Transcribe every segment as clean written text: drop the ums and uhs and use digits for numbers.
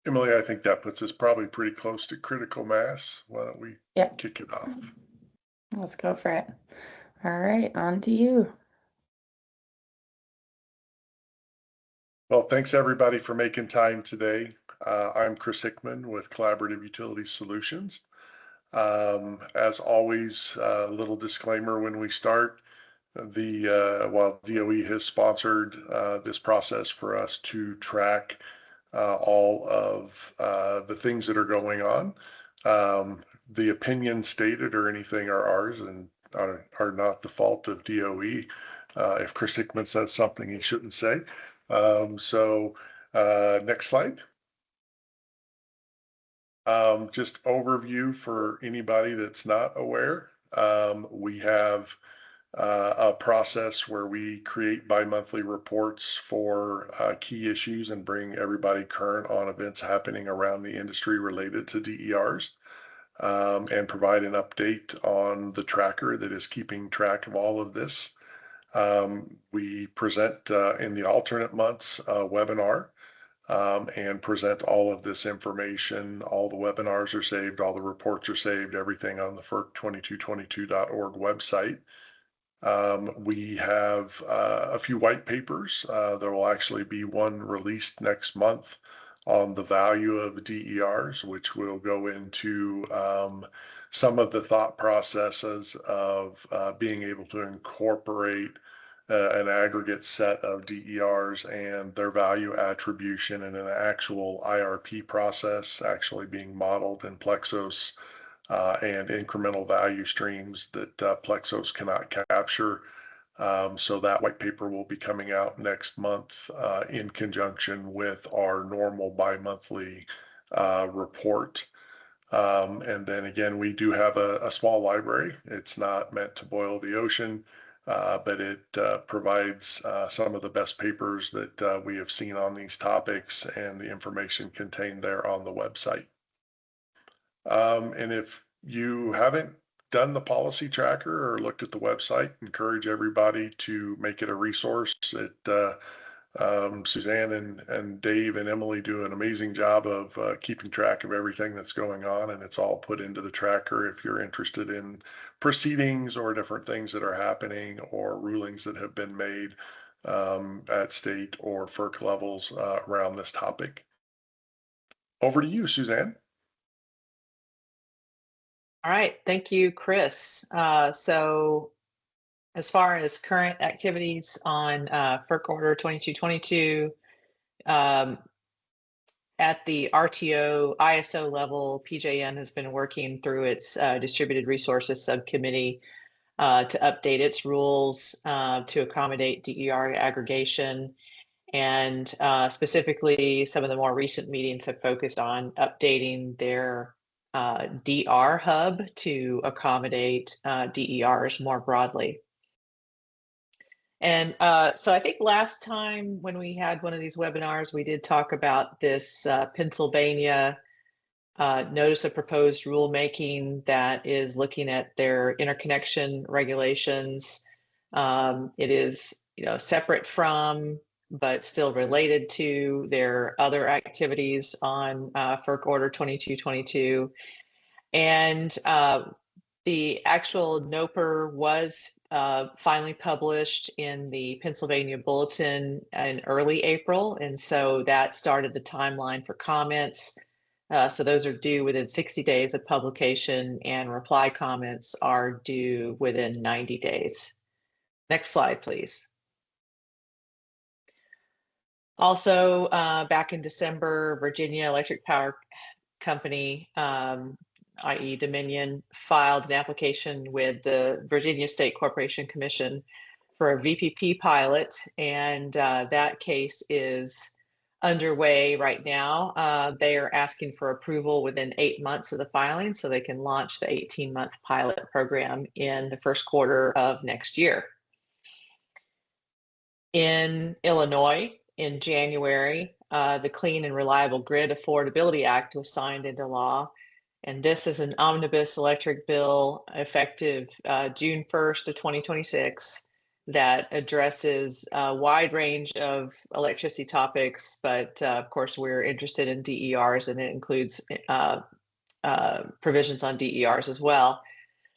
Emily, I think that puts us probably pretty close to critical mass. Why don't we Yep, kick it off? let's go for it. All right, on to you. Well, thanks everybody for making time today. I'm Chris Hickman with Collaborative Utility Solutions. As always, a little disclaimer when we start. While DOE has sponsored this process for us to track all of the things that are going on, the opinions stated or anything are ours and are not the fault of DOE. If Chris Hickman says something he shouldn't say. Next slide. Just overview for anybody that's not aware. We have a process where we create bi-monthly reports for key issues and bring everybody current on events happening around the industry related to DERs, and provide an update on the tracker that is keeping track of all of this. We present in the alternate months webinar, and present all of this information. All the webinars are saved, all the reports are saved, everything on the FERC2222.org website. We have a few white papers. There will actually be one released next month on the value of DERs, which will go into some of the thought processes of being able to incorporate an aggregate set of DERs and their value attribution in an actual IRP process actually being modeled in Plexos, and incremental value streams that Plexos cannot capture. So that white paper will be coming out next month in conjunction with our normal bi-monthly report. And then again, we do have a small library. It's not meant to boil the ocean, but it provides some of the best papers that we have seen on these topics and the information contained there on the website. And if you haven't done the policy tracker or looked at the website, encourage everybody to make it a resource. Suzanne and Dave and Emily do an amazing job of keeping track of everything that's going on, and it's all put into the tracker if you're interested in proceedings or different things that are happening or rulings that have been made at state or FERC levels around this topic. Over to you, Suzanne. All right, thank you, Chris. So as far as current activities on FERC Order 2222, at the RTO ISO level, PJM has been working through its Distributed Resources Subcommittee to update its rules to accommodate DER aggregation. And specifically, some of the more recent meetings have focused on updating their DR hub to accommodate DERs more broadly. And so I think last time when we had one of these webinars, we did talk about this Pennsylvania notice of proposed rulemaking that is looking at their interconnection regulations. It is, separate from, but still related to their other activities on FERC Order 2222. And the actual NOPR was finally published in the Pennsylvania Bulletin in early April. And so that started the timeline for comments. So those are due within 60 days of publication, and reply comments are due within 90 days. Next slide, please. Also, back in December, Virginia Electric Power Company, i.e. Dominion, filed an application with the Virginia State Corporation Commission for a VPP pilot, and that case is underway right now. They are asking for approval within 8 months of the filing so they can launch the 18-month pilot program in the first quarter of next year. In Illinois, in January, the Clean and Reliable Grid Affordability Act was signed into law. And this is an omnibus electric bill effective June 1st of 2026 that addresses a wide range of electricity topics, but of course we're interested in DERs, and it includes provisions on DERs as well.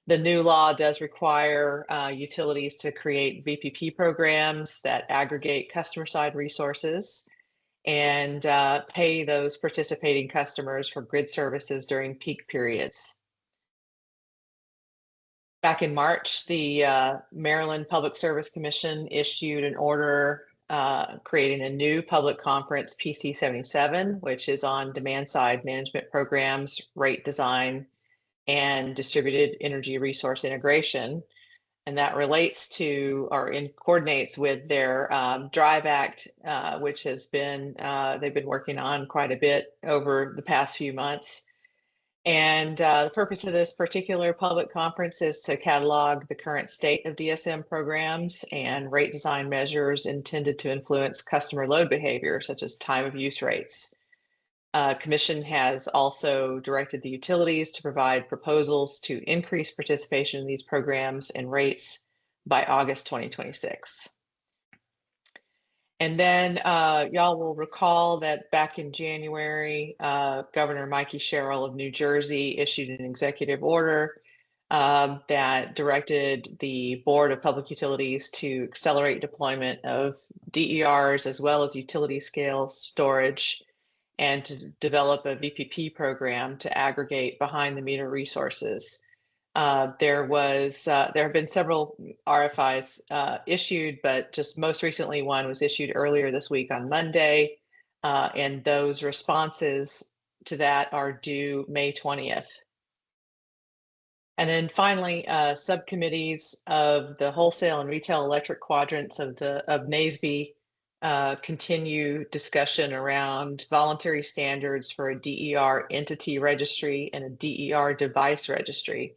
The new law does require utilities to create VPP programs that aggregate customer side resources and pay those participating customers for grid services during peak periods. Back in March, the Maryland Public Service Commission issued an order creating a new public conference, PC 77, which is on demand side management programs, rate design, and distributed energy resource integration. And that relates to or coordinates with their Drive Act, which has been, they've been working on quite a bit over the past few months. And the purpose of this particular public conference is to catalog the current state of DSM programs and rate design measures intended to influence customer load behavior, such as time of use rates. Commission has also directed the utilities to provide proposals to increase participation in these programs and rates by August 2026. And then y'all will recall that back in January, Governor Mikey Sherrill of New Jersey issued an executive order that directed the Board of Public Utilities to accelerate deployment of DERs as well as utility scale storage, and to develop a VPP program to aggregate behind the meter resources. There have been several RFIs issued, but just most recently one was issued earlier this week on Monday, and those responses to that are due May 20th. And then finally, subcommittees of the wholesale and retail electric quadrants of NASB continue discussion around voluntary standards for a DER entity registry and a DER device registry.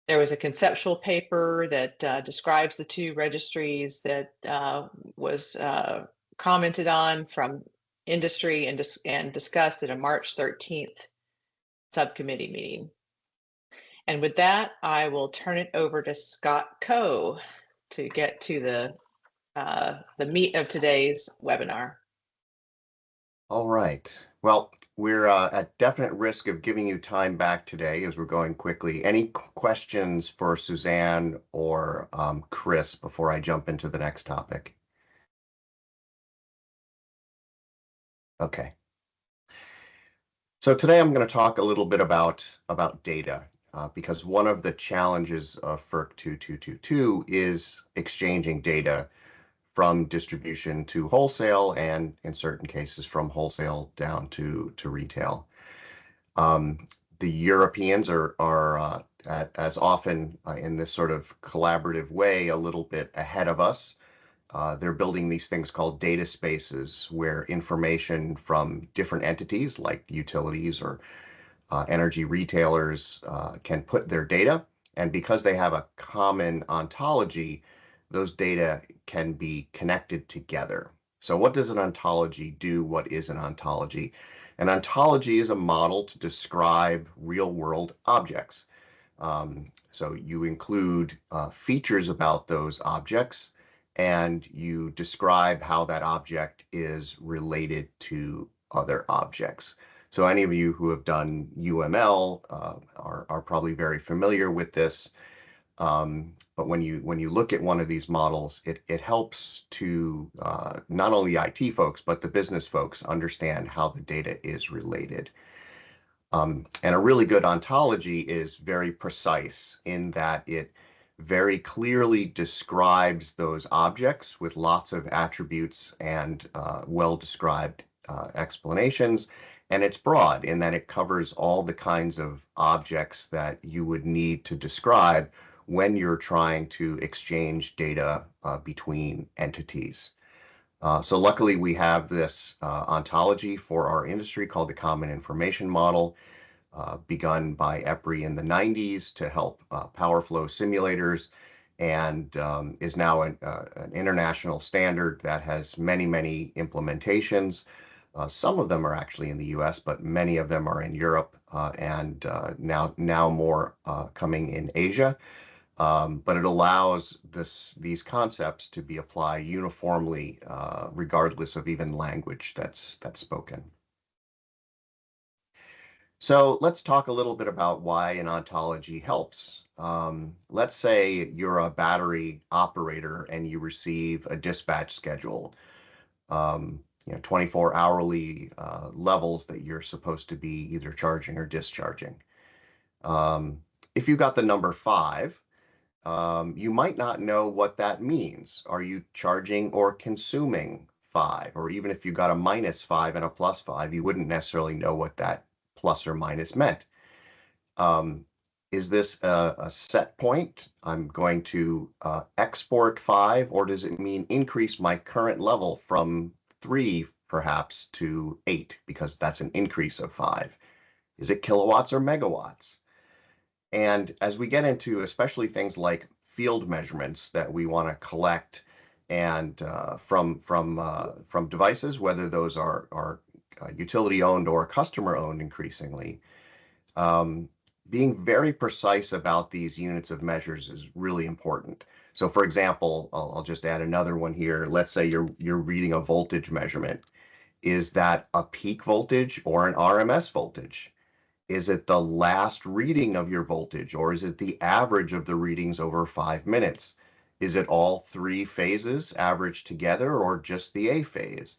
There was a conceptual paper that describes the two registries that was commented on from industry and discussed at a March 13th subcommittee meeting. And with that, I will turn it over to Scott Coe to get to the meat of today's webinar. All right. Well, we're at definite risk of giving you time back today as we're going quickly. Any questions for Suzanne or Chris before I jump into the next topic? Okay. So today I'm going to talk a little bit about data because one of the challenges of FERC 2222 is exchanging data from distribution to wholesale, and in certain cases from wholesale down to retail. The Europeans are as often in this sort of collaborative way a little bit ahead of us. They're building these things called data spaces where information from different entities like utilities or energy retailers can put their data, and because they have a common ontology, those data can be connected together. So what does an ontology do? What is an ontology? An ontology is a model to describe real-world objects. So you include features about those objects, and you describe how that object is related to other objects. So any of you who have done UML are probably very familiar with this. But when you look at one of these models, it helps to not only IT folks, but the business folks understand how the data is related. And a really good ontology is very precise in that it very clearly describes those objects with lots of attributes and well-described explanations. And it's broad in that it covers all the kinds of objects that you would need to describe when you're trying to exchange data between entities. So luckily we have this ontology for our industry called the Common Information Model, begun by EPRI in the 90s to help power flow simulators, and is now an international standard that has many implementations. Some of them are actually in the US, but many of them are in Europe, and now more coming in Asia. but it allows these concepts to be applied uniformly, regardless of even language that's spoken. So let's talk a little bit about why an ontology helps. Let's say you're a battery operator and you receive a dispatch schedule, 24 hourly levels that you're supposed to be either charging or discharging. If you got the number 5, you might not know what that means. Are you charging or consuming 5? Or even if you got a -5 and a +5, you wouldn't necessarily know what that plus or minus meant. Is this a set point? I'm going to export 5, or does it mean increase my current level from 3 perhaps to 8, because that's an increase of 5? Is it kilowatts or megawatts? And as we get into especially things like field measurements that we want to collect and from devices, whether those are utility owned or customer owned increasingly, being very precise about these units of measures is really important. So for example, I'll just add another one here. Let's say you're reading a voltage measurement. Is that a peak voltage or an RMS voltage? Is it the last reading of your voltage, or is it the average of the readings over 5 minutes? Is it all 3 phases averaged together, or just the A phase?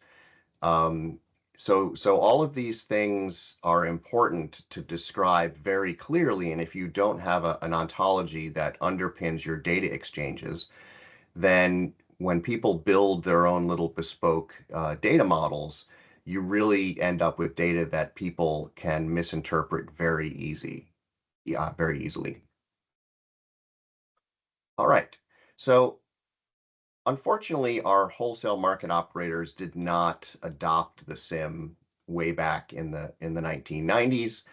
So all of these things are important to describe very clearly, and if you don't have an ontology that underpins your data exchanges, then when people build their own little bespoke data models, you really end up with data that people can misinterpret very easily. All right, so unfortunately, our wholesale market operators did not adopt the SIM way back in the 1990s.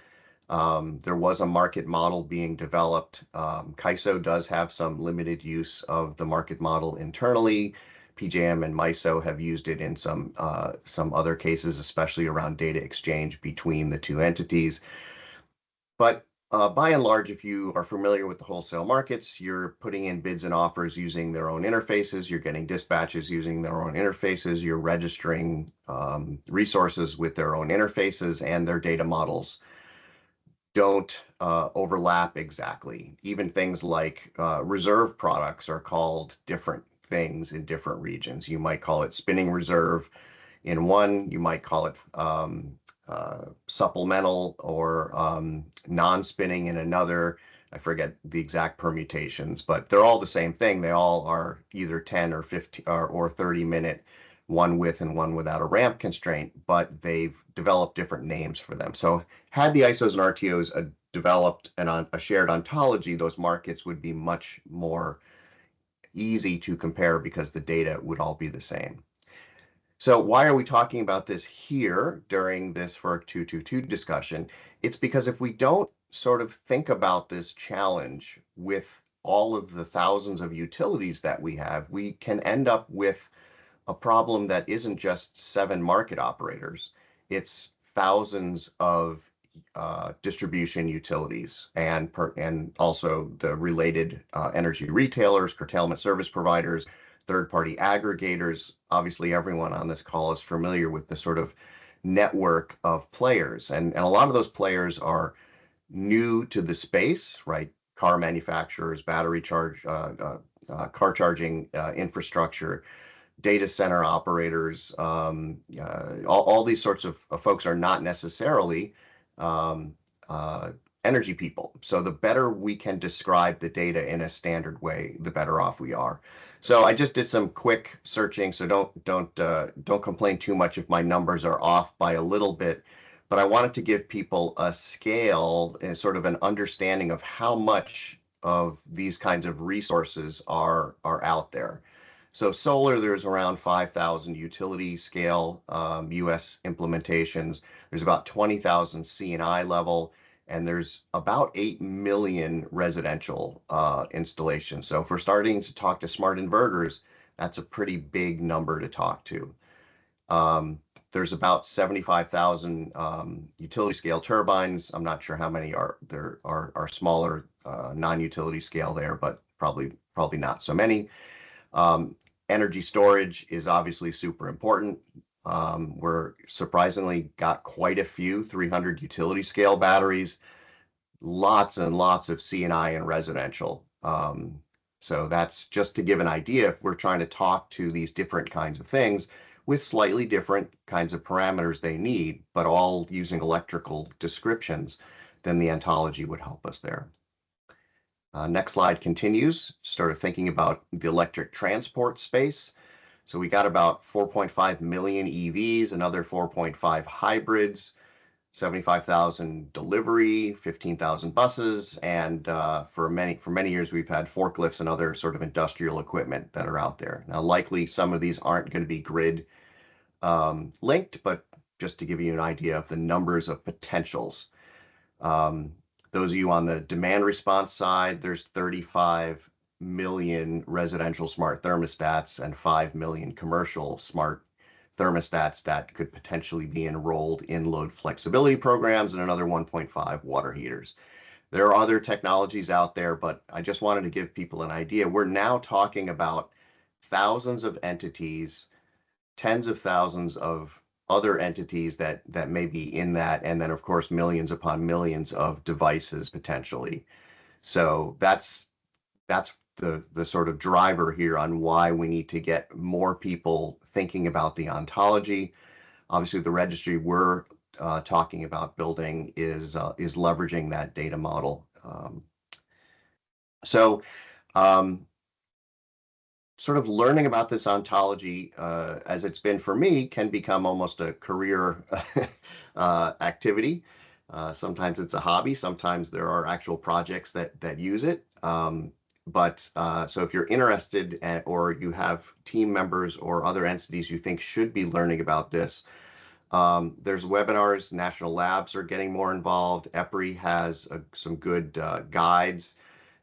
There was a market model being developed. CAISO does have some limited use of the market model internally. PJM and MISO have used it in some other cases, especially around data exchange between the two entities. But by and large, if you are familiar with the wholesale markets, you're putting in bids and offers using their own interfaces, you're getting dispatches using their own interfaces, you're registering resources with their own interfaces, and their data models don't overlap exactly. Even things like reserve products are called different things in different regions. You might call it spinning reserve in one, you might call it supplemental or non-spinning in another. I forget the exact permutations, but they're all the same thing. They all are either 10 or 15 or 30-minute, one with and one without a ramp constraint, but they've developed different names for them. So had the ISOs and RTOs developed a shared ontology, those markets would be much more easy to compare because the data would all be the same. So why are we talking about this here during this FERC 222 discussion? It's because if we don't sort of think about this challenge with all of the thousands of utilities that we have, we can end up with a problem that isn't just 7 market operators. It's thousands of distribution utilities and also the related energy retailers, curtailment service providers, third-party aggregators. Obviously, everyone on this call is familiar with the sort of network of players, and a lot of those players are new to the space, right? Car manufacturers, battery charge, car charging infrastructure, data center operators, all these sorts of folks are not necessarily energy people. So the better we can describe the data in a standard way, the better off we are. So I just did some quick searching, so don't complain too much if my numbers are off by a little bit, but I wanted to give people a scale and sort of an understanding of how much of these kinds of resources are out there. So solar, there's around 5,000 utility scale US implementations. There's about 20,000 C&I level, and there's about 8 million residential installations. So if we're starting to talk to smart inverters, that's a pretty big number to talk to. There's about 75,000 utility scale turbines. I'm not sure how many are smaller non-utility scale there, but probably not so many. Energy storage is obviously super important. We're surprisingly got quite a few 300 utility scale batteries, lots and lots of C&I and residential. So that's just to give an idea. If we're trying to talk to these different kinds of things with slightly different kinds of parameters they need, but all using electrical descriptions, then the ontology would help us there. Next slide continues, started thinking about the electric transport space. So we got about 4.5 million EVs, another 4.5 hybrids, 75,000 delivery, 15,000 buses, and for many years we've had forklifts and other sort of industrial equipment that are out there. Now, likely some of these aren't going to be grid linked, but just to give you an idea of the numbers of potentials. Those of you on the demand response side, there's 35 million residential smart thermostats and 5 million commercial smart thermostats that could potentially be enrolled in load flexibility programs, and another 1.5 water heaters. There are other technologies out there, but I just wanted to give people an idea. We're now talking about thousands of entities, tens of thousands of other entities that may be in that, and then of course millions upon millions of devices potentially. So that's the sort of driver here on why we need to get more people thinking about the ontology. Obviously, the registry we're talking about building is leveraging that data model. Sort of learning about this ontology, as it's been for me, can become almost a career activity. Sometimes it's a hobby. Sometimes there are actual projects that use it. So if you're interested or you have team members or other entities you think should be learning about this, there's webinars. National labs are getting more involved. EPRI has some good guides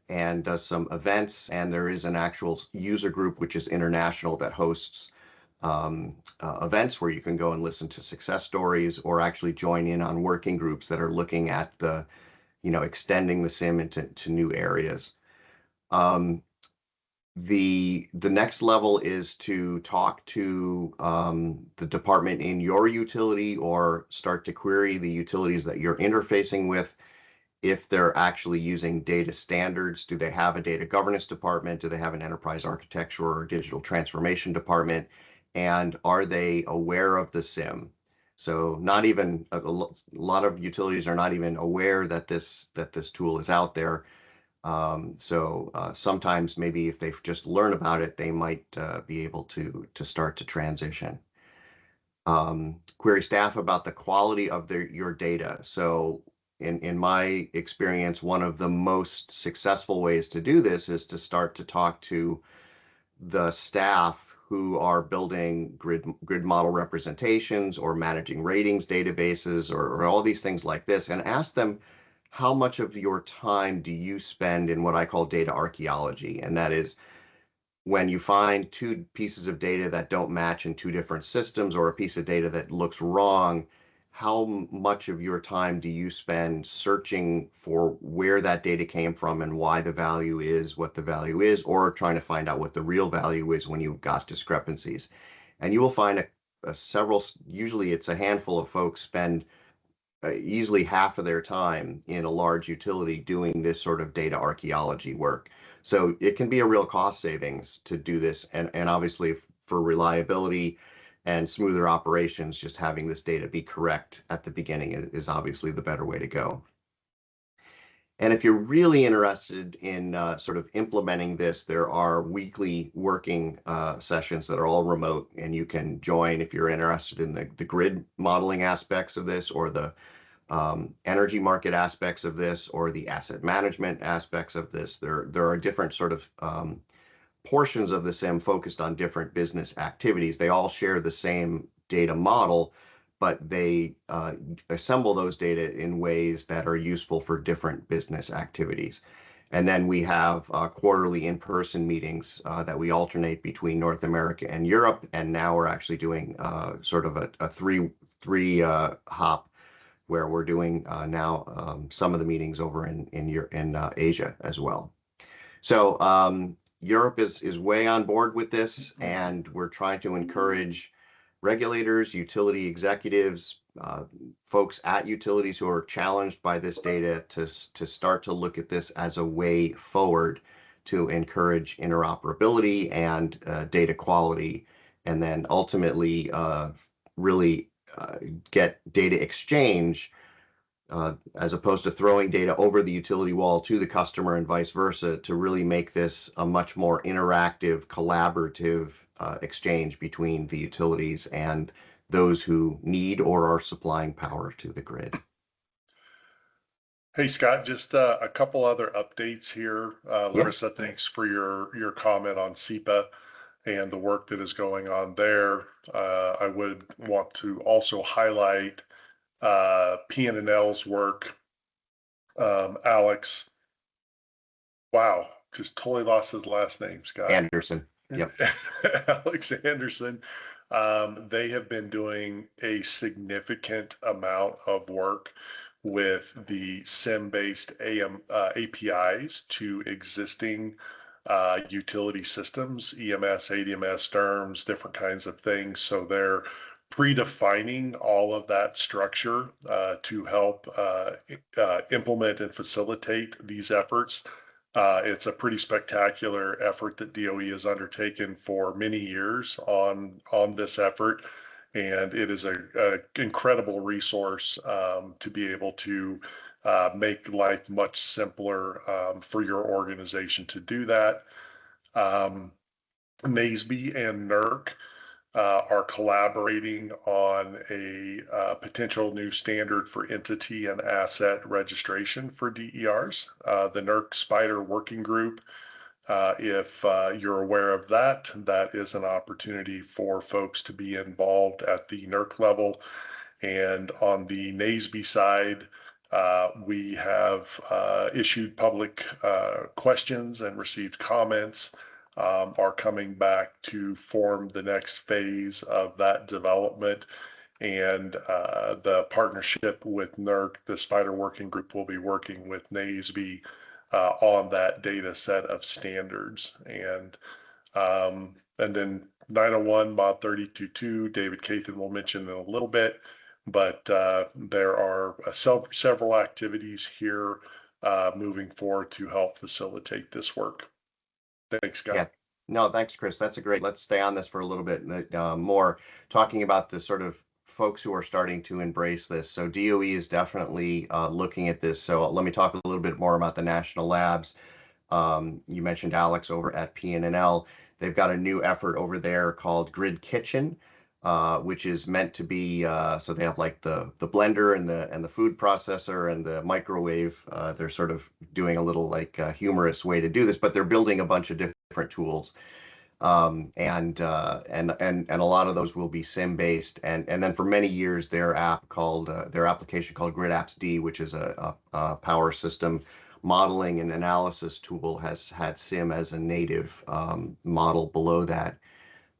and does some events, and there is an actual user group which is international that hosts events where you can go and listen to success stories or actually join in on working groups that are looking at extending the SIM into new areas. The next level is to talk to the department in your utility or start to query the utilities that you're interfacing with. If they're actually using data standards, do they have a data governance department? Do they have an enterprise architecture or digital transformation department? And are they aware of the SIM? So not even a lot of utilities are not even aware that this tool is out there. Sometimes maybe if they've just learned about it, they might be able to start to transition. Query staff about the quality of your data. So in my experience, one of the most successful ways to do this is to start to talk to the staff who are building grid model representations or managing ratings databases or all these things like this, and ask them, how much of your time do you spend in what I call data archaeology? And that is when you find two pieces of data that don't match in two different systems, or a piece of data that looks wrong, how much of your time do you spend searching for where that data came from and why the value is what the value is, or trying to find out what the real value is when you've got discrepancies? And you will find usually it's a handful of folks spend easily half of their time in a large utility doing this sort of data archaeology work. So it can be a real cost savings to do this, and obviously for reliability and smoother operations, just having this data be correct at the beginning is obviously the better way to go. And if you're really interested in sort of implementing this, there are weekly working sessions that are all remote, and you can join if you're interested in the grid modeling aspects of this, or the energy market aspects of this, or the asset management aspects of this. There are different sort of portions of the SIM focused on different business activities. They all share the same data model, but they assemble those data in ways that are useful for different business activities. And then we have quarterly in-person meetings that we alternate between North America and Europe. And now we're actually doing sort of a three hop, where we're doing now some of the meetings over in Asia as well. So Europe is way on board with this, and we're trying to encourage regulators, utility executives, folks at utilities who are challenged by this data to start to look at this as a way forward to encourage interoperability and data quality, and then ultimately really get data exchange as opposed to throwing data over the utility wall to the customer and vice versa, to really make this a much more interactive, collaborative exchange between the utilities and those who need or are supplying power to the grid. Hey, Scott, just a couple other updates here. Larissa, thanks for your comment on SEPA and the work that is going on there. I would want to also highlight PNNL's work. Alex, wow, just totally lost his last name, Scott. Anderson. Yep. Alex Anderson. They have been doing a significant amount of work with the SIM-based APIs to existing utility systems, EMS, ADMS, DERMS, different kinds of things. So they're predefining all of that structure to help implement and facilitate these efforts. It's a pretty spectacular effort that DOE has undertaken for many years on this effort, and it is an incredible resource to be able to make life much simpler for your organization to do that. NASB and NERC are collaborating on a potential new standard for entity and asset registration for DERs. The NERC Spider Working Group, if you're aware of that, that is an opportunity for folks to be involved at the NERC level. And on the NASB side, we have issued public questions and received comments. Are coming back to form the next phase of that development. And the partnership with NERC, the Spider Working Group, will be working with NASB on that data set of standards. And then 901 Mod 32.2, David Kathan will mention in a little bit, but there are several activities here moving forward to help facilitate this work. Thanks, Scott. Yeah. No, thanks, Chris. That's a great. Let's stay on this for a little bit more, talking about the sort of folks who are starting to embrace this. So DOE is definitely looking at this. So let me talk a little bit more about the national labs. You mentioned Alex over at PNNL. They've got a new effort over there called Grid Kitchen, which is meant to be, so they have like the blender and the food processor and the microwave. They're sort of doing a little like humorous way to do this, but they're building a bunch of different tools, and a lot of those will be SIM based. And then for many years, their application called Grid Apps D, which is a power system modeling and analysis tool, has had SIM as a native model below that.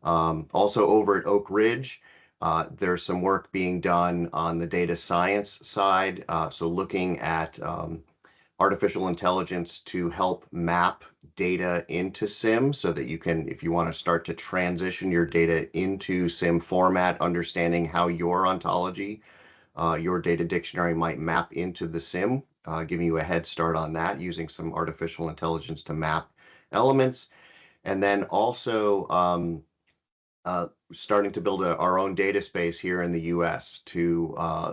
Also over at Oak Ridge, there's some work being done on the data science side. So looking at artificial intelligence to help map data into SIM so that you can, if you want to start to transition your data into SIM format, understanding how your ontology, your data dictionary might map into the SIM, giving you a head start on that using some artificial intelligence to map elements. And then also starting to build our own data space here in the US to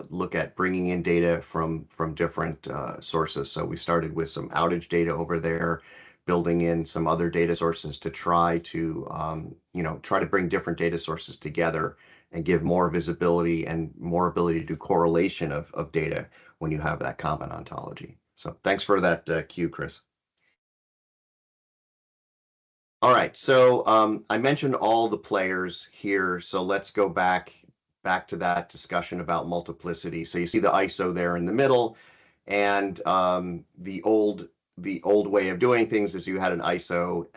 look at bringing in data from different sources. So we started with some outage data over there, building in some other data sources to try to bring different data sources together and give more visibility and more ability to do correlation of data when you have that common ontology. So thanks for that cue, Chris. All right, so I mentioned all the players here, so let's go back to that discussion about multiplicity. So you see the ISO there in the middle, and the old way of doing things is you had an ISO,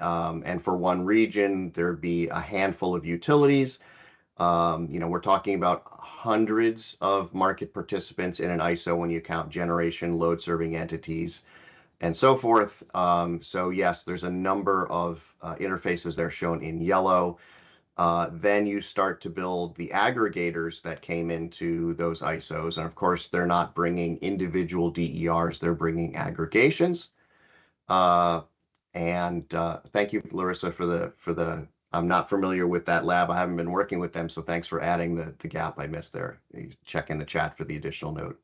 and for one region there'd be a handful of utilities. We're talking about hundreds of market participants in an ISO when you count generation, load serving entities. and so forth. So yes, there's a number of interfaces there shown in yellow. Then you start to build the aggregators that came into those ISOs. And of course, they're not bringing individual DERs, they're bringing aggregations. Thank you, Larissa, for the, I'm not familiar with that lab. I haven't been working with them, so thanks for adding the gap I missed there. You check in the chat for the additional note.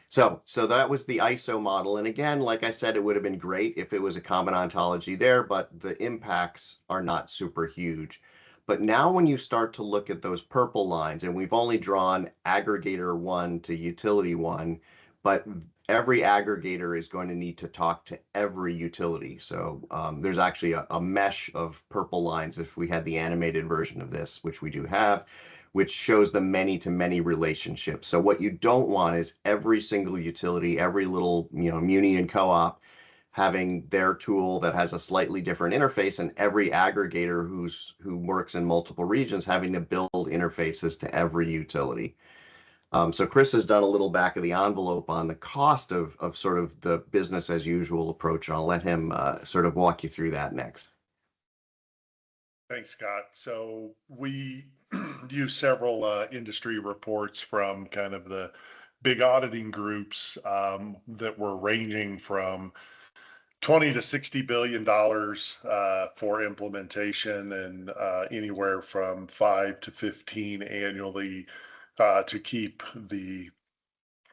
So that was the ISO model. And again, like I said, it would have been great if it was a common ontology there, but the impacts are not super huge. But now when you start to look at those purple lines, and we've only drawn aggregator 1 to utility 1, but every aggregator is going to need to talk to every utility. So there's actually a mesh of purple lines if we had the animated version of this, which we do have, which shows the many-to-many relationship. So what you don't want is every single utility, every little muni and co-op having their tool that has a slightly different interface, and every aggregator who works in multiple regions having to build interfaces to every utility. So Chris has done a little back of the envelope on the cost of sort of the business as usual approach, and I'll let him sort of walk you through that next. Thanks, Scott. So we use several industry reports from kind of the big auditing groups that were ranging from $20 to $60 billion for implementation, and anywhere from 5 to 15 annually to keep the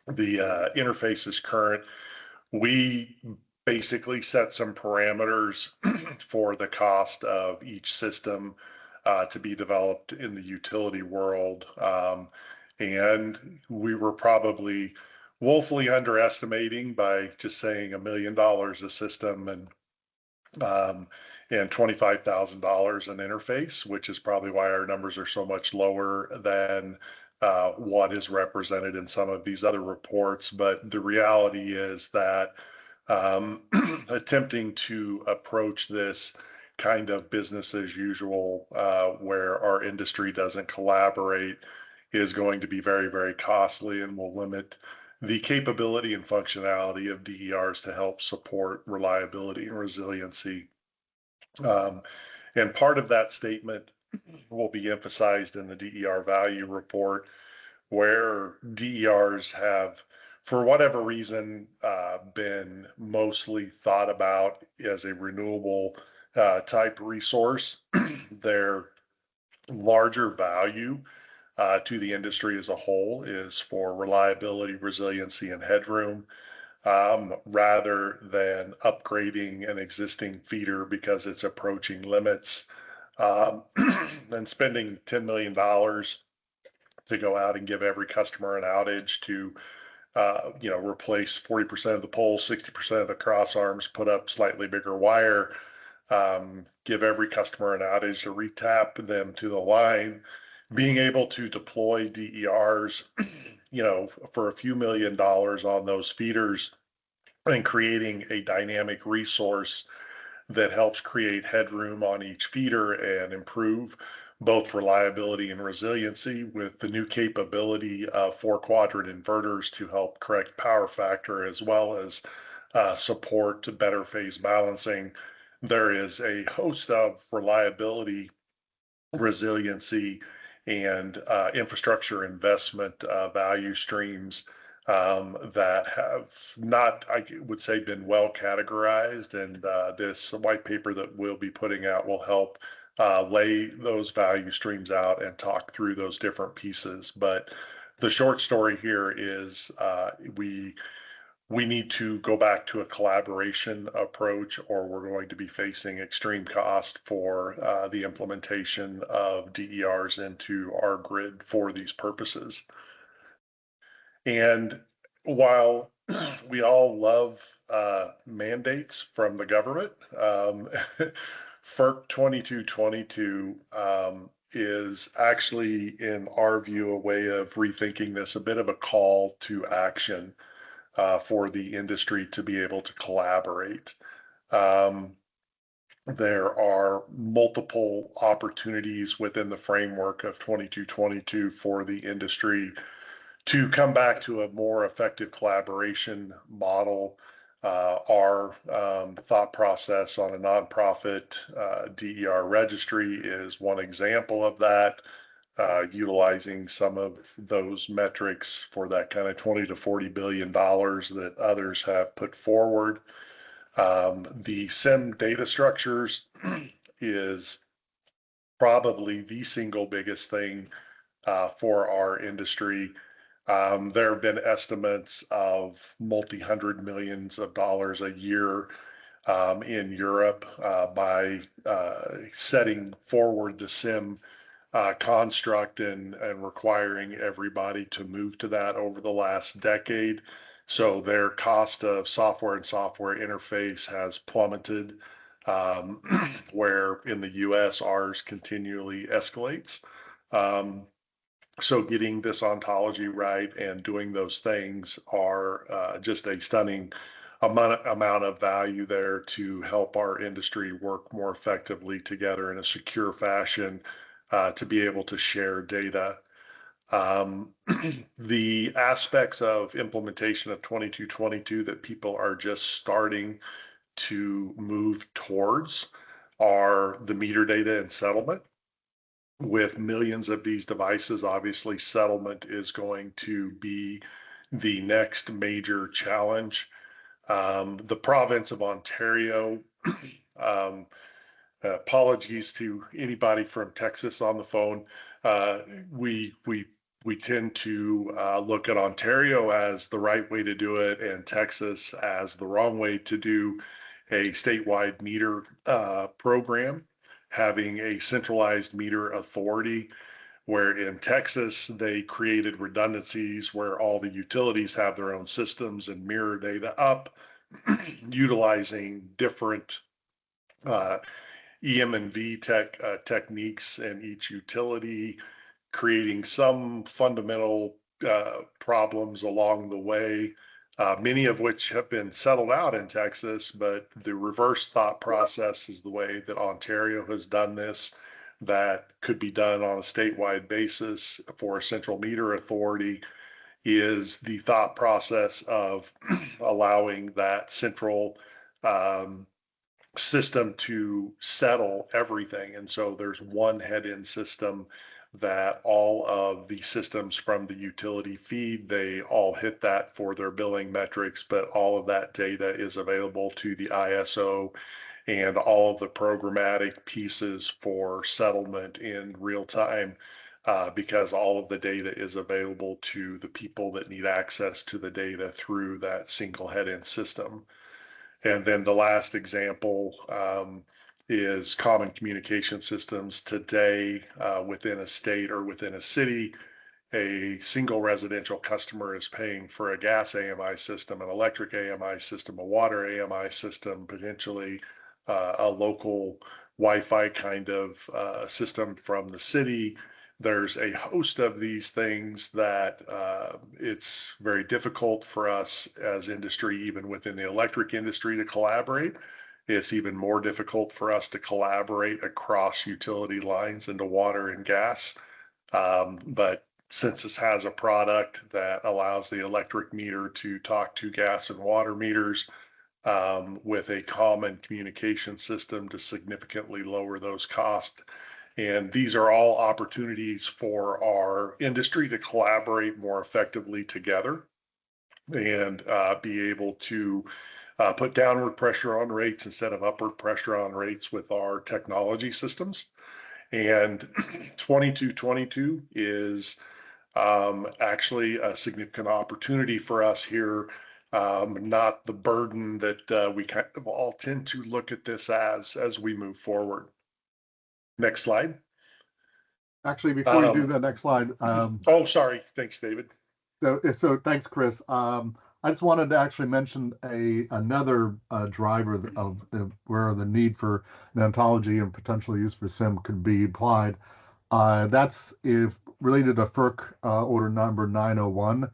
interfaces current. We basically set some parameters for the cost of each system to be developed in the utility world. And we were probably woefully underestimating by just saying $1 million a system and $25,000 an interface, which is probably why our numbers are so much lower than what is represented in some of these other reports. But the reality is that attempting to approach this kind of business as usual, where our industry doesn't collaborate, is going to be very, very costly and will limit the capability and functionality of DERs to help support reliability and resiliency. And part of that statement will be emphasized in the DER value report, where DERs have, for whatever reason, been mostly thought about as a renewable type resource. Their larger value to the industry as a whole is for reliability, resiliency, and headroom, rather than upgrading an existing feeder because it's approaching limits, and spending $10 million to go out and give every customer an outage to replace 40% of the poles, 60% of the cross arms, put up slightly bigger wire, give every customer an outage to retap them to the line. Being able to deploy DERs, for a few $1 million on those feeders and creating a dynamic resource that helps create headroom on each feeder and improve both reliability and resiliency with the new capability of 4-quadrant inverters to help correct power factor, as well as support better phase balancing. There is a host of reliability, resiliency, and infrastructure investment value streams that have not, I would say, been well categorized. And this white paper that we'll be putting out will help lay those value streams out and talk through those different pieces. But the short story here is we need to go back to a collaboration approach, or we're going to be facing extreme cost for the implementation of DERs into our grid for these purposes. And while we all love mandates from the government, FERC 2222 is actually, in our view, a way of rethinking this, a bit of a call to action for the industry to be able to collaborate. There are multiple opportunities within the framework of 2222 for the industry to come back to a more effective collaboration model Our thought process on a nonprofit DER registry is one example of that, utilizing some of those metrics for that kind of 20 to 40 billion dollars that others have put forward. The SIM data structures is probably the single biggest thing for our industry. There have been estimates of multi-hundred millions of dollars a year in Europe by setting forward the SIM construct and requiring everybody to move to that over the last decade. So their cost of software and software interface has plummeted, where in the US ours continually escalates. So getting this ontology right and doing those things are just a stunning amount of value there to help our industry work more effectively together in a secure fashion to be able to share data. The aspects of implementation of 2222 that people are just starting to move towards are the meter data and settlement. With millions of these devices, obviously settlement is going to be the next major challenge. The province of Ontario, apologies to anybody from Texas on the phone. We tend to look at Ontario as the right way to do it and Texas as the wrong way to do a statewide meter program, having a centralized meter authority, where in Texas they created redundancies where all the utilities have their own systems and mirror data up, utilizing different EM and V techniques in each utility, creating some fundamental problems along the way, many of which have been settled out in Texas, but the reverse thought process is the way that Ontario has done this, that could be done on a statewide basis for a central meter authority, is the thought process of allowing that central system to settle everything. And so there's one head-in system that all of the systems from the utility feed, they all hit that for their billing metrics, but all of that data is available to the ISO and all of the programmatic pieces for settlement in real time, because all of the data is available to the people that need access to the data through that single head-in system. And then the last example is common communication systems. Today, within a state or within a city, a single residential customer is paying for a gas AMI system, an electric AMI system, a water AMI system, potentially a local Wi-Fi kind of system from the city. There's a host of these things that it's very difficult for us as industry, even within the electric industry, to collaborate. It's even more difficult for us to collaborate across utility lines into water and gas. But Census has a product that allows the electric meter to talk to gas and water meters with a common communication system to significantly lower those costs. And these are all opportunities for our industry to collaborate more effectively together and be able to put downward pressure on rates instead of upward pressure on rates with our technology systems. And 2222 is actually a significant opportunity for us here, not the burden that we kind of all tend to look at this as we move forward. Next slide. Actually, before you do the next slide. Oh, sorry. Thanks, David. So thanks, Chris. I just wanted to actually mention another driver of where the need for an ontology and potential use for SIM could be applied. That's if related to FERC Order number 901.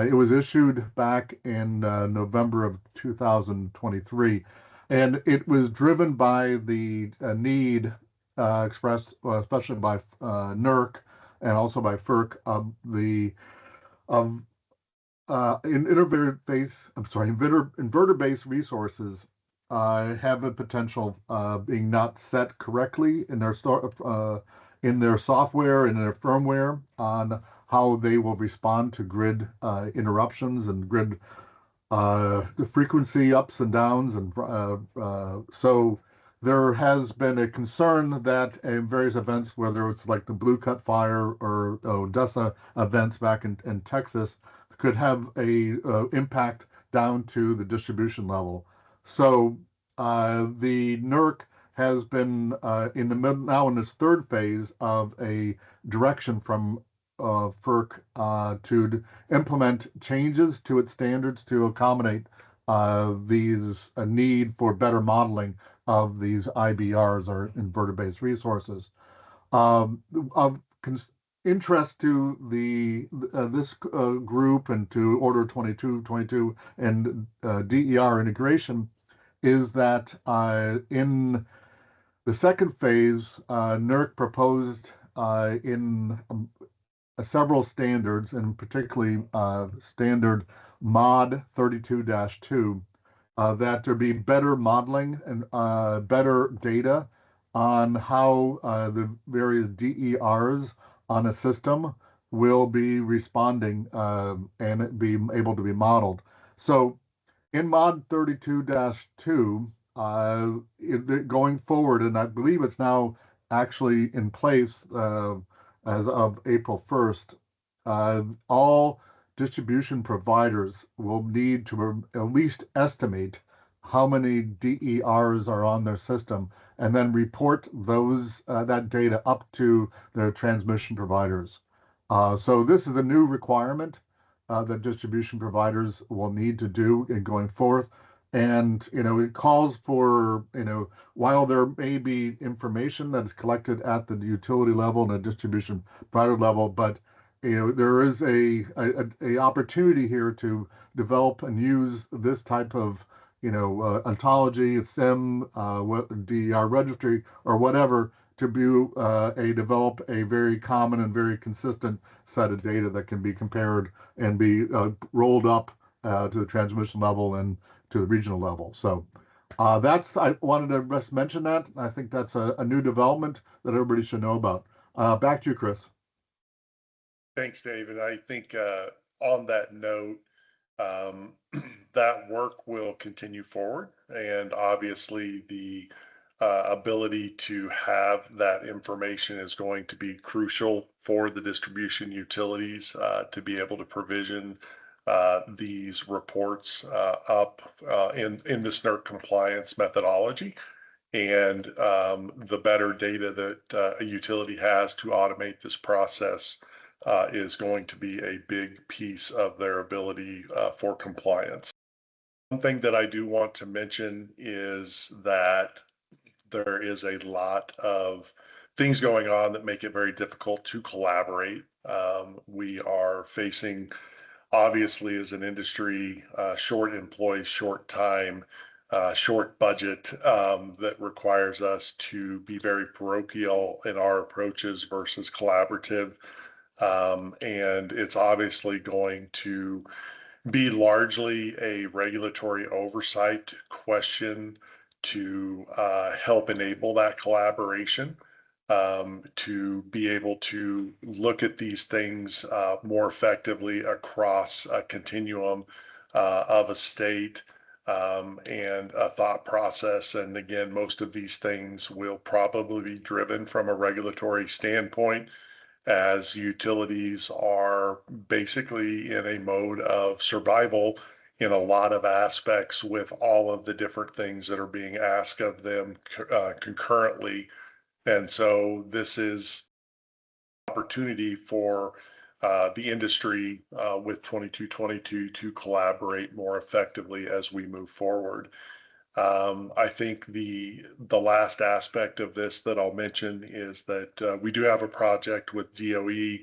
It was issued back in November of 2023, and it was driven by the need expressed, especially by NERC and also by FERC, of inverter-based resources have a potential being not set correctly in their in their software and in their firmware on how they will respond to grid interruptions and grid the frequency ups and downs, and so there has been a concern that various events, whether it's like the Blue Cut Fire or Odessa events back in Texas, could have a impact down to the distribution level. So the NERC has been in the middle now in its third phase of a direction from FERC to implement changes to its standards to accommodate these need for better modeling of these IBRs, or inverter-based resources. Of interest to this group and to Order 2222 and DER integration is that in the second phase, NERC proposed in several standards, and particularly standard mod 32-2, that there be better modeling and better data on how the various DERs on a system will be responding and be able to be modeled. So in mod 32-2, going forward, and I believe it's now actually in place as of April 1st, all distribution providers will need to at least estimate how many DERs are on their system and then report those that data up to their transmission providers. So this is a new requirement that distribution providers will need to do in going forth. And, it calls for, while there may be information that is collected at the utility level and the distribution provider level, but, there is a opportunity here to develop and use this type of, ontology, SIM, DER registry, or whatever, to develop a very common and very consistent set of data that can be compared and be rolled up to the transmission level and to the regional level. So I wanted to just mention that. I think that's a new development that everybody should know about. Back to you, Chris. Thanks, David. I think on that note, that work will continue forward, and obviously the ability to have that information is going to be crucial for the distribution utilities to be able to provision these reports up in this NERC compliance methodology. And the better data that a utility has to automate this process is going to be a big piece of their ability for compliance. One thing that I do want to mention is that there is a lot of things going on that make it very difficult to collaborate. We are facing, obviously, as an industry, short employees, short time, short budget that requires us to be very parochial in our approaches versus collaborative. And it's obviously going to be largely a regulatory oversight question to help enable that collaboration, to be able to look at these things more effectively across a continuum of a state and a thought process. And again, most of these things will probably be driven from a regulatory standpoint, as utilities are basically in a mode of survival in a lot of aspects with all of the different things that are being asked of them concurrently. And so this is an opportunity for the industry with 2222 to collaborate more effectively as we move forward. I think the last aspect of this that I'll mention is that we do have a project with DOE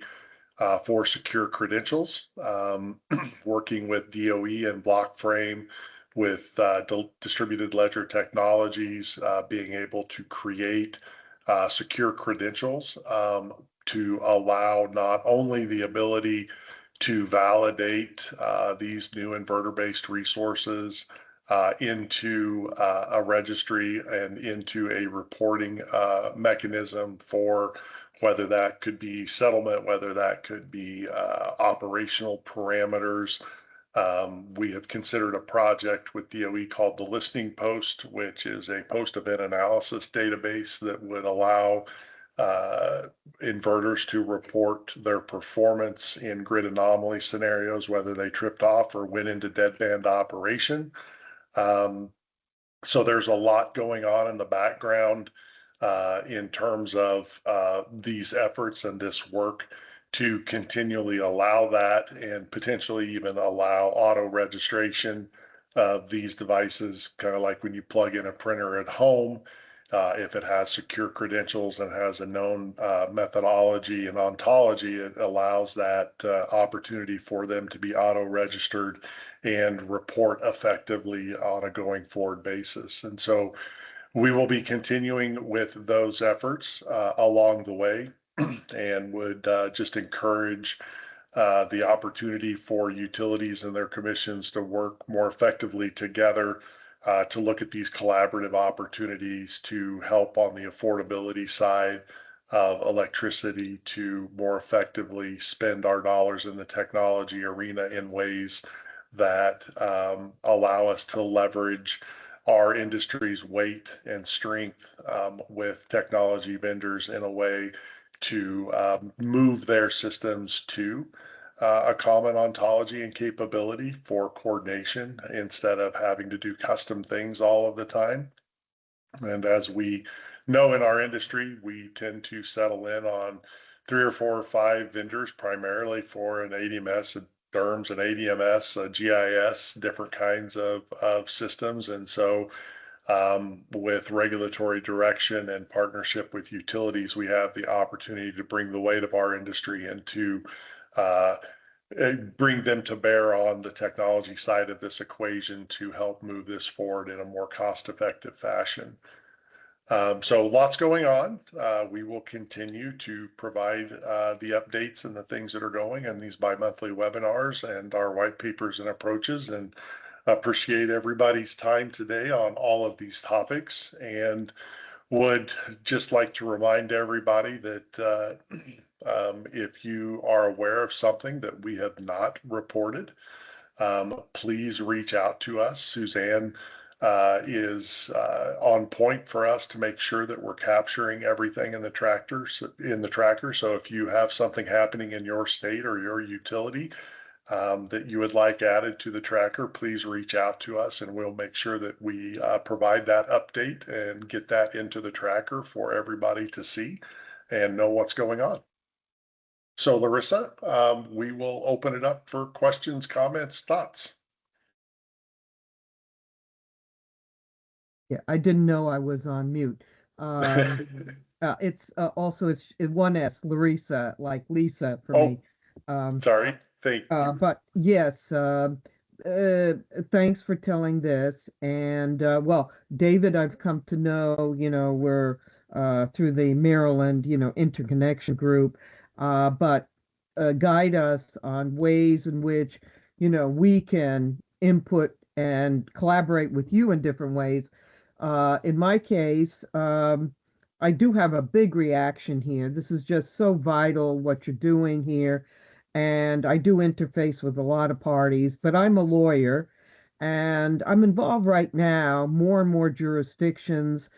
for secure credentials, working with DOE and Blockframe with distributed ledger technologies, being able to create secure credentials to allow not only the ability to validate these new inverter-based resources into a registry and into a reporting mechanism for whether that could be settlement, whether that could be operational parameters. We have considered a project with DOE called the Listening Post, which is a post-event analysis database that would allow inverters to report their performance in grid anomaly scenarios, whether they tripped off or went into deadband operation. So there's a lot going on in the background in terms of these efforts and this work to continually allow that and potentially even allow auto registration of these devices, kind of like when you plug in a printer at home. If it has secure credentials and has a known methodology and ontology, it allows that opportunity for them to be auto-registered and report effectively on a going forward basis. And so we will be continuing with those efforts along the way and would just encourage the opportunity for utilities and their commissions to work more effectively together to look at these collaborative opportunities to help on the affordability side of electricity to more effectively spend our dollars in the technology arena in ways that allow us to leverage our industry's weight and strength with technology vendors in a way to move their systems to a common ontology and capability for coordination instead of having to do custom things all of the time. And as we know in our industry, we tend to settle in on 3 or 4 or 5 vendors, primarily for an ADMS, a DERMS, an ADMS, a GIS, different kinds of systems. And so with regulatory direction and partnership with utilities, we have the opportunity to bring the weight of our industry and to bring them to bear on the technology side of this equation to help move this forward in a more cost-effective fashion. So lots going on. We will continue to provide the updates and the things that are going in these bi-monthly webinars and our white papers and approaches, and appreciate everybody's time today on all of these topics, and would just like to remind everybody that if you are aware of something that we have not reported, please reach out to us. Suzanne is on point for us to make sure that we're capturing everything in the tracker. So if you have something happening in your state or your utility that you would like added to the tracker, please reach out to us and we'll make sure that we provide that update and get that into the tracker for everybody to see and know what's going on. So Larissa, we will open it up for questions, comments, thoughts. Yeah, I didn't know I was on mute. It's also it's one S, Larissa, like Lisa for me. Sorry, thank you. But yes, thanks for telling this. And well, David, I've come to know, we're through the Maryland, interconnection group, but guide us on ways in which, we can input and collaborate with you in different ways. In my case, I do have a big reaction here. This is just so vital what you're doing here. And I do interface with a lot of parties, but I'm a lawyer and I'm involved right now. More and more jurisdictions,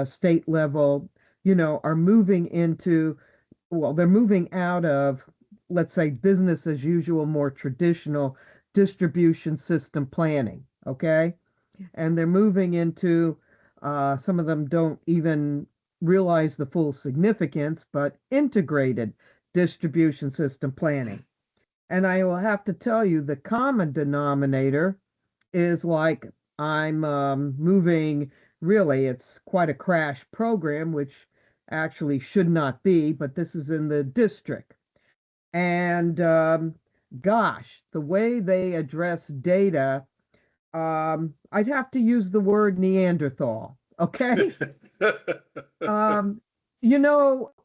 state level, are moving into, well, they're moving out of, let's say, business as usual, more traditional distribution system planning. Okay. And they're moving into, some of them don't even realize the full significance, but integrated distribution system planning. And I will have to tell you, the common denominator is like I'm moving, really, it's quite a crash program, which actually should not be, but this is in the district. And gosh, the way they address data, I'd have to use the word Neanderthal, okay?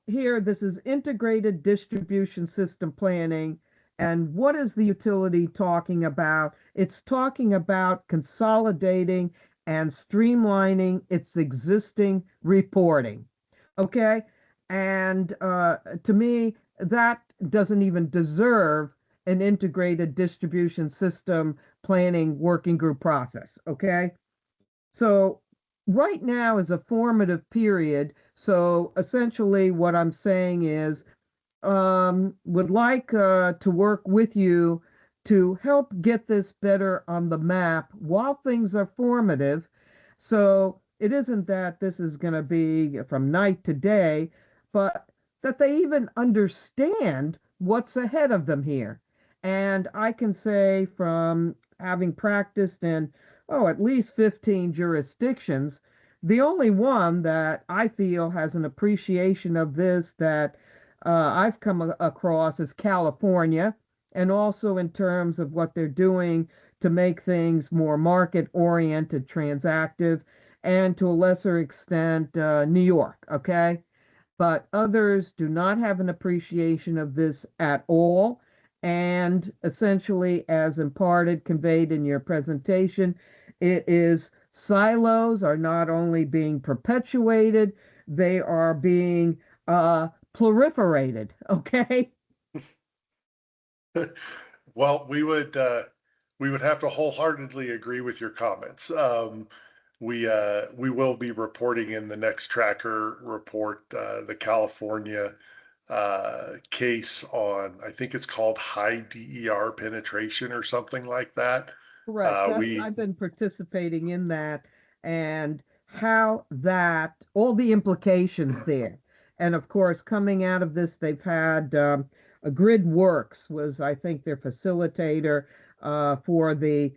Here, this is integrated distribution system planning, And what is the utility talking about? It's talking about consolidating and streamlining its existing reporting. Okay. And to me, that doesn't even deserve an integrated distribution system planning working group process. Okay. So right now is a formative period. So essentially, what I'm saying is, would like to work with you to help get this better on the map while things are formative. So it isn't that this is going to be from night to day, but that they even understand what's ahead of them here. And I can say from having practiced in, oh, at least 15 jurisdictions, the only one that I feel has an appreciation of this that I've come across is California, and also in terms of what they're doing to make things more market oriented, transactive, and to a lesser extent, New York. Okay. But others do not have an appreciation of this at all. And essentially, as imparted, conveyed in your presentation, it is silos are not only being perpetuated, they are being proliferated. Okay. Well, we would have to wholeheartedly agree with your comments. We will be reporting in the next tracker report the California case on, I think it's called high DER penetration or something like that. Correct. We I've been participating in that and how that, all the implications there. And of course, coming out of this, they've had a Grid Works was, I think, their facilitator for the,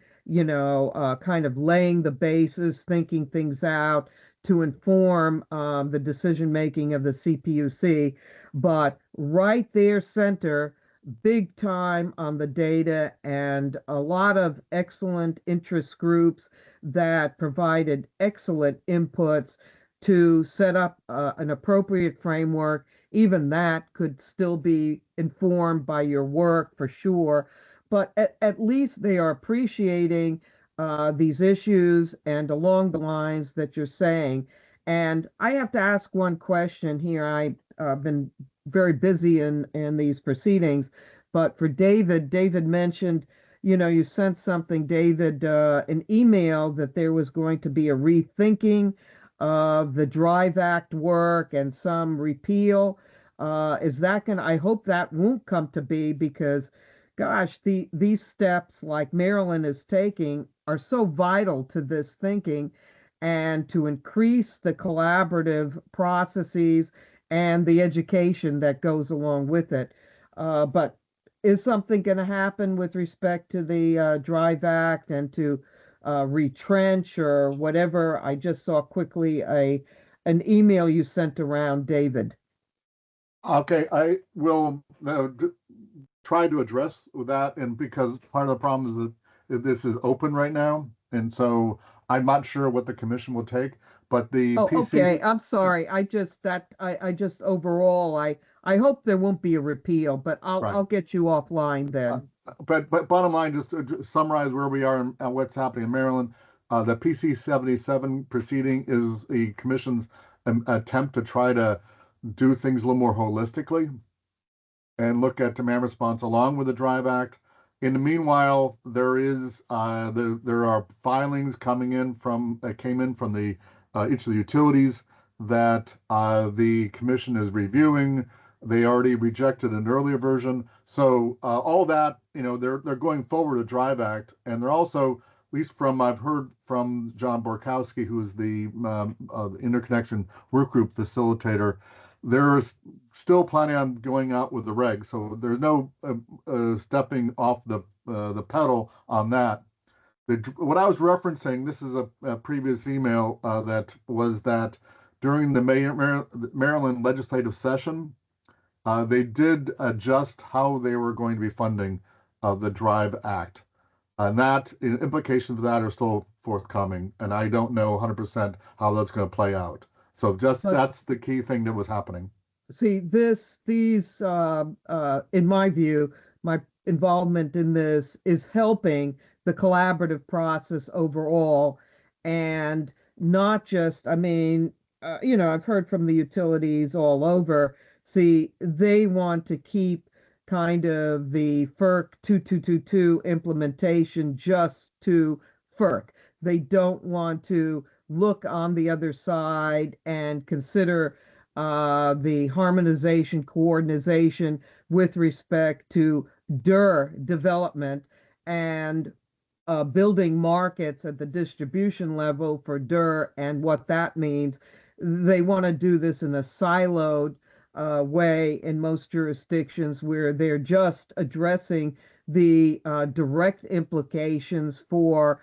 kind of laying the basis, thinking things out to inform the decision making of the CPUC. But right there, center big time on the data and a lot of excellent interest groups that provided excellent inputs to set up an appropriate framework. Even that could still be informed by your work for sure, but at least they are appreciating these issues and along the lines that you're saying. And I have to ask one question here. I've been very busy in these proceedings. But for David, David mentioned, you sent something, David, an email that there was going to be a rethinking of the Drive Act work and some repeal. Is that going to, I hope that won't come to be because, gosh, these steps like Maryland is taking are so vital to this thinking and to increase the collaborative processes and the education that goes along with it. But is something going to happen with respect to the Drive Act and to retrench or whatever? I just saw quickly an email you sent around, David. Okay, I will try to address that, and because part of the problem is that this is open right now, and so I'm not sure what the commission will take. But the PC. Okay. I'm sorry. I just overall, I hope there won't be a repeal, but I'll get you offline then. But bottom line, just to summarize where we are and what's happening in Maryland, the PC 77 proceeding is the commission's attempt to try to do things a little more holistically and look at demand response along with the Drive Act. In the meanwhile, there are filings came in from the each of the utilities that the commission is reviewing. They already rejected an earlier version. So all that, they're going forward to Drive Act, and they're also, at least from I've heard from John Borkowski, who is the interconnection work group facilitator, they're still planning on going out with the regs. So there's no stepping off the pedal on that. What I was referencing, this is a previous email that was that during the Maryland legislative session, they did adjust how they were going to be funding the Drive Act. And that implications of that are still forthcoming. And I don't know 100% how that's going to play out. So that's the key thing that was happening. See, these, in my view, my involvement in this is helping the collaborative process overall, and not just, I mean, I've heard from the utilities all over. See, they want to keep kind of the FERC 2222 implementation just to FERC. They don't want to look on the other side and consider the harmonization, coordination with respect to development and building markets at the distribution level for and what that means. They want to do this in a siloed way in most jurisdictions where they're just addressing the direct implications for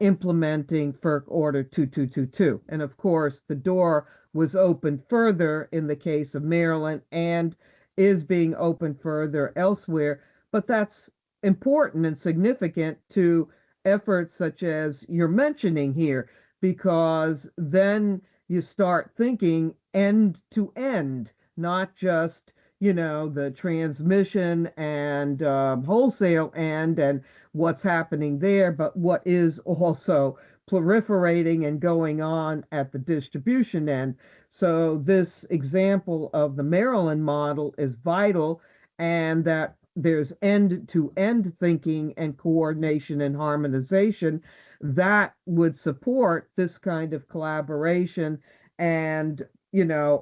implementing FERC Order 2222. And of course, the door was opened further in the case of Maryland and is being opened further elsewhere. But that's important and significant to efforts such as you're mentioning here, because then you start thinking end to end, not just, the transmission and wholesale end and what's happening there, but what is also proliferating and going on at the distribution end. So this example of the Maryland model is vital, and that there's end-to-end thinking and coordination and harmonization that would support this kind of collaboration and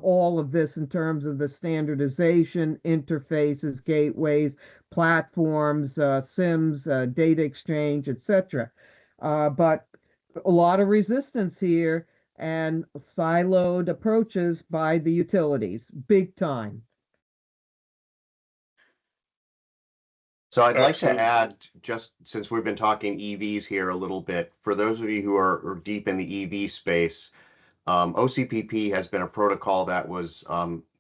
all of this in terms of the standardization, interfaces, gateways, platforms, SIMs, data exchange, etc. But a lot of resistance here and siloed approaches by the utilities, big time. So I'd like Absolutely. to add, just since we've been talking EVs here a little bit, for those of you who are deep in the EV space, OCPP has been a protocol that was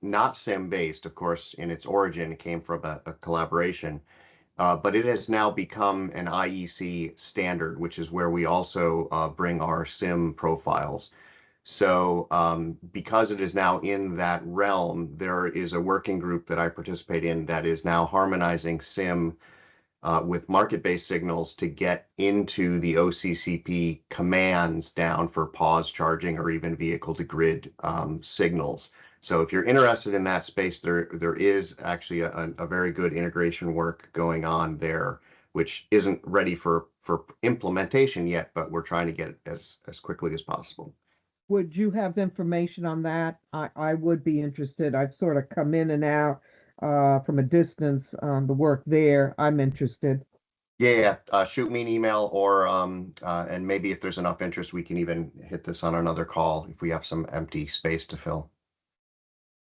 not SIM-based, of course, in its origin. It came from a collaboration, but it has now become an IEC standard, which is where we also bring our SIM profiles. So because it is now in that realm, there is a working group that I participate in that is now harmonizing SIM with market-based signals to get into the OCCP commands down for pause charging or even vehicle-to-grid signals. So if you're interested in that space, there is actually a very good integration work going on there, which isn't ready for implementation yet, but we're trying to get it as quickly as possible. Would you have information on that? I would be interested. I've sort of come in and out from a distance on the work there. I'm interested. Yeah, shoot me an email, or and maybe if there's enough interest, we can even hit this on another call if we have some empty space to fill.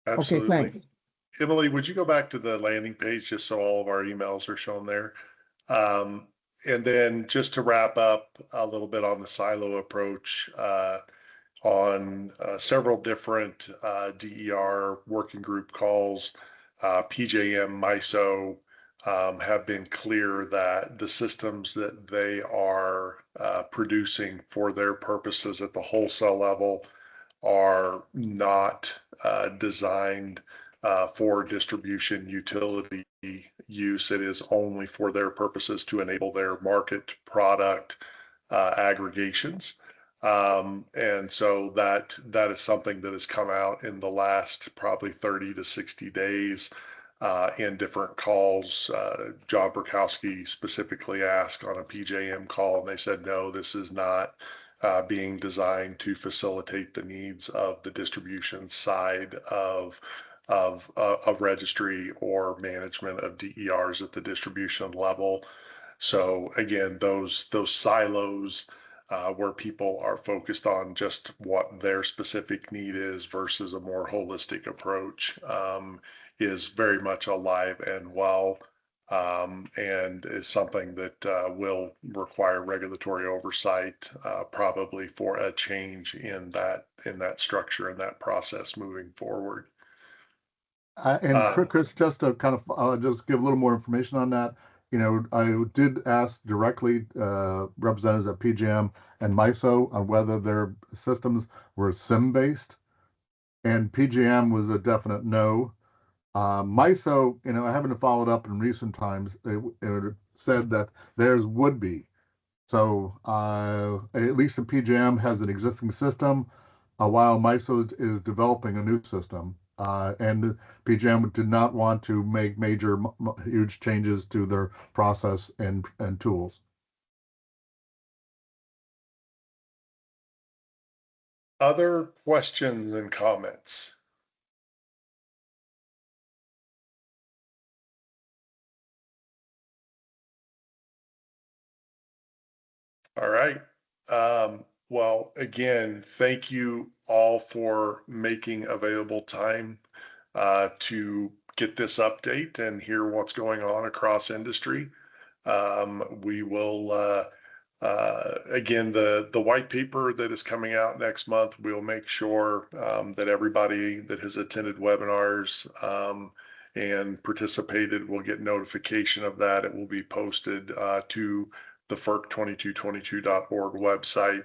Absolutely. Okay, thanks. Emily, would you go back to the landing page just so all of our emails are shown there? And then just to wrap up a little bit on the silo approach, on several different DER working group calls, PJM, MISO have been clear that the systems that they are producing for their purposes at the wholesale level are not designed for distribution utility use. It is only for their purposes to enable their market product aggregations. And so that is something that has come out in the last probably 30 to 60 days in different calls. John Burkowski specifically asked on a PJM call, and they said, no, this is not being designed to facilitate the needs of the distribution side of registry or management of DERs at the distribution level. So again, those silos where people are focused on just what their specific need is versus a more holistic approach is very much alive and well, and is something that will require regulatory oversight, probably for a change in that structure and that process moving forward. And Chris, just to kind of just give a little more information on that, I did ask directly representatives at PJM and MISO on whether their systems were SIM-based, and PJM was a definite no. MISO, I haven't followed up in recent times. It said that theirs would be. So at least the PJM has an existing system, while MISO is developing a new system. And PJM did not want to make major, huge changes to their process and tools. Other questions and comments? All right. Well, again, thank you all for making available time to get this update and hear what's going on across industry. We will, again, the white paper that is coming out next month, we'll make sure that everybody that has attended webinars and participated will get notification of that. It will be posted to the FERC2222.org website,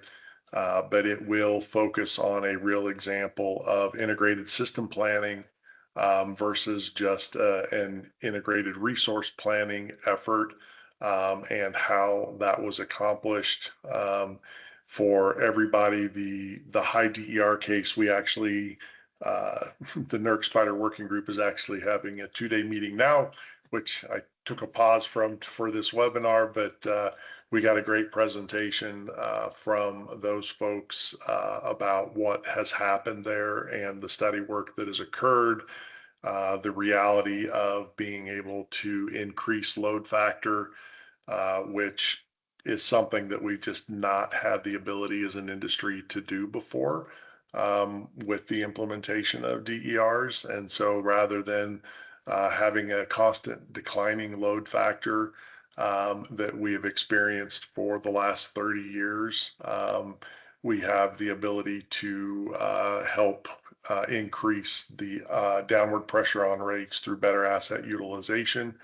but it will focus on a real example of integrated system planning versus just an integrated resource planning effort, and how that was accomplished. For everybody, the high DER case, we actually, the NERC Spider Working Group is actually having a 2-day meeting now, which I took a pause from for this webinar, but we got a great presentation from those folks about what has happened there and the study work that has occurred, the reality of being able to increase load factor, which is something that we've just not had the ability as an industry to do before with the implementation of DERs. And so rather than having a constant declining load factor that we have experienced for the last 30 years, we have the ability to help increase the downward pressure on rates through better asset utilization.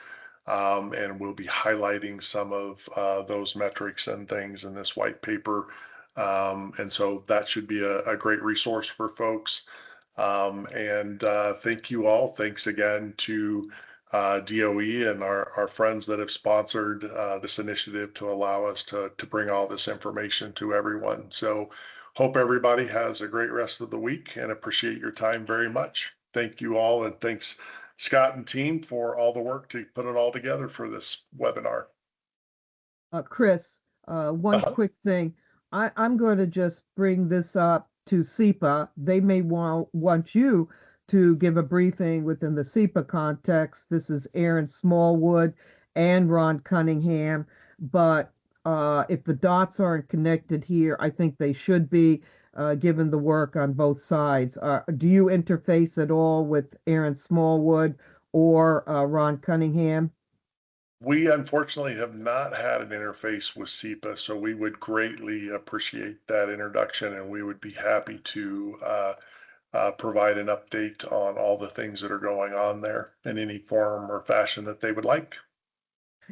And we'll be highlighting some of those metrics and things in this white paper. And so that should be a great resource for folks. And thank you all. Thanks again to DOE and our friends that have sponsored this initiative to allow us to bring all this information to everyone. So hope everybody has a great rest of the week and appreciate your time very much. Thank you all, and thanks Scott and team for all the work to put it all together for this webinar. Chris, one quick thing. I'm going to just bring this up to SEPA. They may want you to give a briefing within the SEPA context. This is Aaron Smallwood and Ron Cunningham, but if the dots aren't connected here, I think they should be, given the work on both sides. Do you interface at all with Aaron Smallwood or Ron Cunningham? We unfortunately have not had an interface with SEPA, so we would greatly appreciate that introduction, and we would be happy to provide an update on all the things that are going on there in any form or fashion that they would like.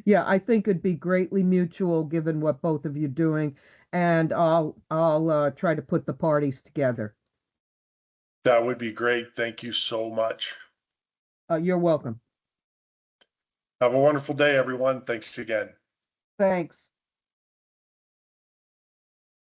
Yeah, I think it'd be greatly mutual given what both of you are doing, and I'll try to put the parties together. That would be great. Thank you so much. You're welcome. Have a wonderful day, everyone. Thanks again. Thanks.